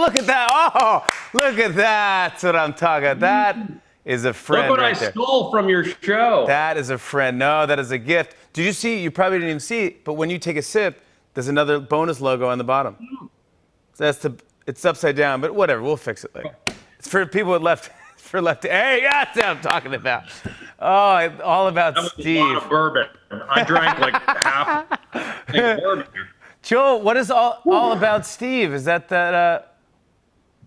look at that. Oh, look at that. That's what I'm talking about. That is a friend. Look what right I there. stole from your show. That is a friend. No, that is a gift. Did you see? You probably didn't even see it, but when you take a sip, there's another bonus logo on the bottom. So it's upside down, but whatever. We'll fix it later. It's for people with left. For left. Hey, that's what I'm talking about. Oh, all about That was Steve. a lot of bourbon. I drank like half a bourbon. Joel, what is all about Steve? Is that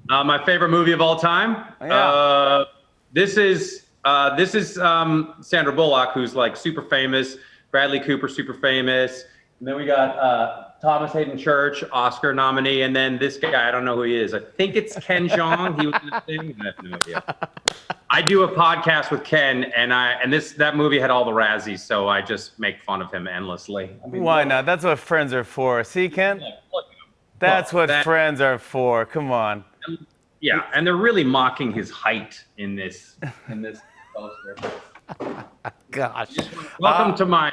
My favorite movie of all time. Yeah. This is Sandra Bullock, who's like super famous. Bradley Cooper, super famous. And then we got Thomas Hayden Church, Oscar nominee, and then this guy. I don't know who he is. I think it's Ken Jeong. He was in the thing. I have no idea. I do a podcast with Ken, and that movie had all the Razzies, so I just make fun of him endlessly. I mean, why not? That's what friends are for. See, Ken? Look, That's what friends are for. Come on. Yeah, and they're really mocking his height in this poster. Gosh. Welcome to my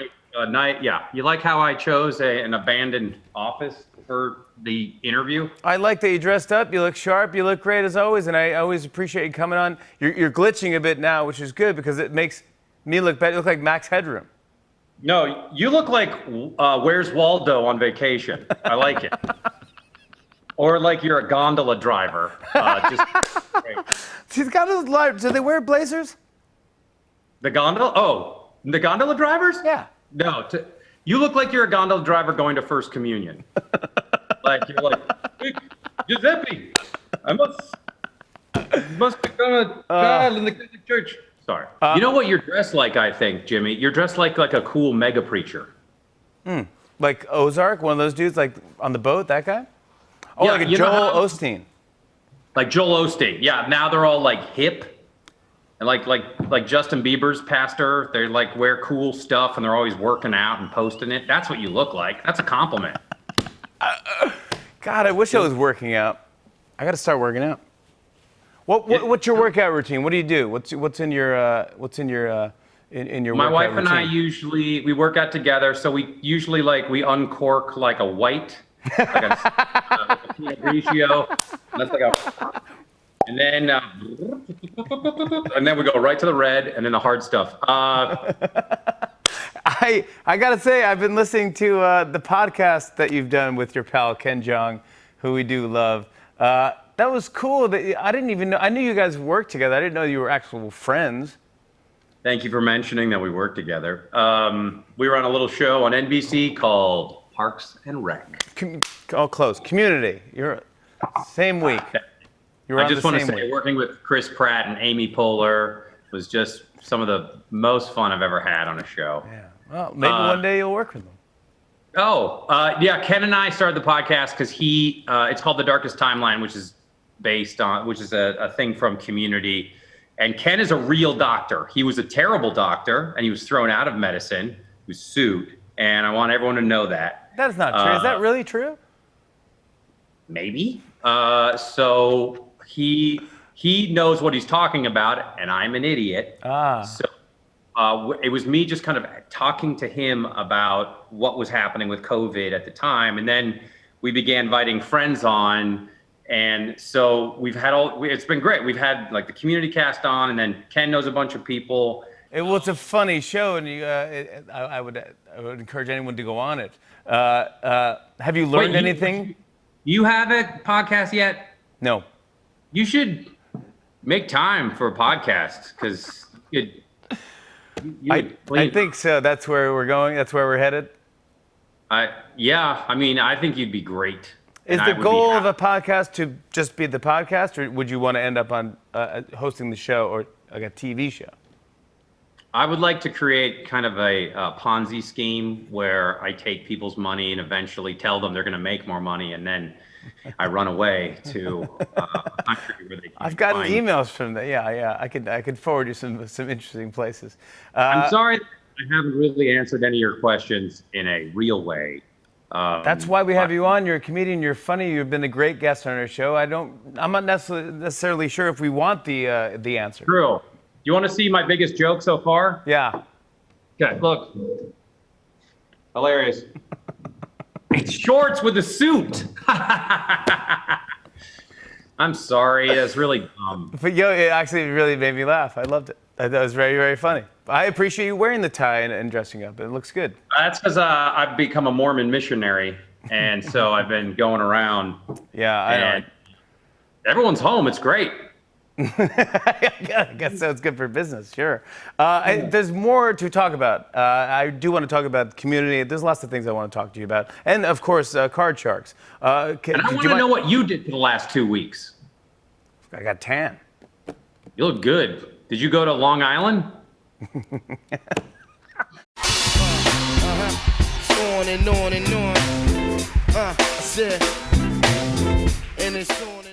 night. Yeah, you like how I chose an abandoned office for the interview? I like that you dressed up. You look sharp. You look great as always, and I always appreciate you coming on. You're glitching a bit now, which is good because it makes me look better. You look like Max Headroom. No, you look like Where's Waldo on vacation. I like it. Or like you're a gondola driver. She's got those lights. Do they wear blazers? The gondola? Oh, the gondola drivers? Yeah. No, you look like you're a gondola driver going to First Communion. Like you're like, hey, Giuseppe, I must become a child in the Catholic Church. Sorry. You know what you're dressed like? I think, Jimmy, you're dressed like a cool mega preacher. Like Ozark, one of those dudes, like on the boat, that guy? Oh, Yeah, like a you know Joel how- Osteen. Like Joel Osteen. Yeah, now they're all like hip. And like Justin Bieber's pastor, they like wear cool stuff and they're always working out and posting it. That's what you look like. That's a compliment. God, I wish I was working out. I got to start working out. What's your workout routine? What do you do? What's in your in your My workout wife and I routine? we work out together. So we usually we uncork like a white, like a Pinot Grigio. That's like a, and then we go right to the red and then the hard stuff. I gotta say, I've been listening to the podcast that you've done with your pal Ken Jeong, who we do love. That was cool. I didn't even know. I knew you guys worked together. I didn't know you were actual friends. Thank you for mentioning that we work together. We were on a little show on NBC called Parks and Rec. Close. Community. You're same week. You were I on just the want to same say, week. working with Chris Pratt and Amy Poehler was just some of the most fun I've ever had on a show. Yeah. Well, maybe one day you'll work with them. Yeah. Ken and I started the podcast because it's called The Darkest Timeline, which is a thing from Community. And Ken is a real doctor. He was a terrible doctor and he was thrown out of medicine. He was sued. And I want everyone to know that. That is not true. Is that really true? Maybe. So he knows what he's talking about, and I'm an idiot. So it was me just kind of talking to him about what was happening with COVID at the time, and then we began inviting friends on, and so it's been great. We've had like the Community Cast on, and then Ken knows a bunch of people. It was a funny show, and I would encourage anyone to go on it. Have you learned anything? You have a podcast yet? No. You should make time for a podcast because I think so. That's where we're going. That's where we're headed. Yeah. I mean, I think you'd be great. Is the goal of a podcast to just be the podcast, or would you want to end up on hosting the show or like a TV show? I would like to create kind of a Ponzi scheme where I take people's money and eventually tell them they're going to make more money, and then I run away to a country where they can I've gotten find... emails from that. Yeah. I could forward you some interesting places. I'm sorry I haven't really answered any of your questions in a real way. That's why we have you on. You're a comedian. You're funny. You've been a great guest on our show. I'm not necessarily sure if we want the answer. True. You want to see my biggest joke so far? Yeah. Okay, look. Hilarious. It's shorts with a suit. I'm sorry. It's really dumb. But yo, it actually really made me laugh. I loved it. I thought it was very, very funny. I appreciate you wearing the tie and dressing up. It looks good. That's because I've become a Mormon missionary, and so I've been going around. Yeah, I know. And everyone's home. It's great. I guess so. It's good for business, sure. There's more to talk about. I do want to talk about community. There's lots of things I want to talk to you about. And, of course, Card Sharks. And I want to know what you did for the last 2 weeks. I got tan. You look good. Did you go to Long Island? On and on and on. I said, and it's on.